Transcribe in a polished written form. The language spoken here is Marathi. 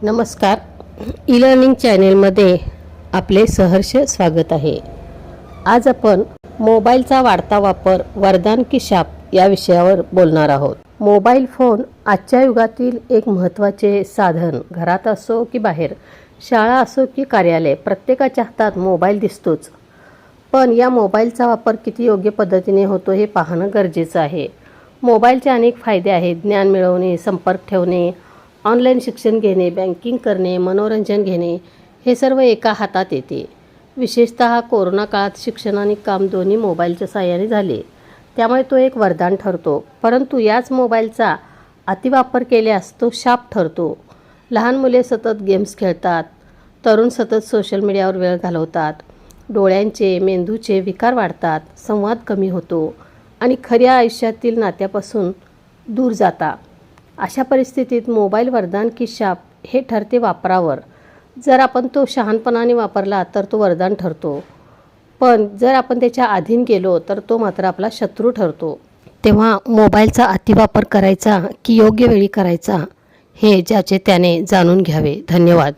नमस्कार. ई लर्निंग चॅनेलमध्ये आपले सहर्ष स्वागत आहे. आज आपण मोबाईलचा वाढता वापर वरदान की शाप या विषयावर बोलणार आहोत. मोबाईल फोन आजच्या युगातील एक महत्त्वाचे साधन. घरात असो की बाहेर, शाळा असो की कार्यालय, प्रत्येकाच्या हातात मोबाईल दिसतोच. पण या मोबाईलचा वापर किती योग्य पद्धतीने होतो हे पाहणं गरजेचं आहे. मोबाईलचे अनेक फायदे आहेत. ज्ञान मिळवणे, संपर्क ठेवणे, ऑनलाईन शिक्षण घेणे, बँकिंग करणे, मनोरंजन घेणे हे सर्व एका हातात येते. विशेषतः कोरोना काळात शिक्षण आणि काम दोन्ही मोबाईलच्या साहाय्याने झाले, त्यामुळे तो एक वरदान ठरतो. परंतु याच मोबाईलचा अतिवापर केल्यास तो शाप ठरतो. लहान मुले सतत गेम्स खेळतात, तरुण सतत सोशल मीडियावर वेळ घालवतात, डोळ्यांचे मेंदूचे विकार वाढतात, संवाद कमी होतो आणि खऱ्या आयुष्यातील नात्यापासून दूर जाता. अशा परिस्थितीत मोबाईल वरदान की शाप हे ठरते वापरावर. जर आपण तो शहाणपणाने वापरला तर तो वरदान ठरतो, पण जर आपण त्याच्या अधीन गेलो तर तो मात्र आपला शत्रू ठरतो. तेव्हा मोबाईलचा अतिवापर करायचा की योग्य वेळी करायचा हे ज्याचे त्याने जाणून घ्यावे. धन्यवाद.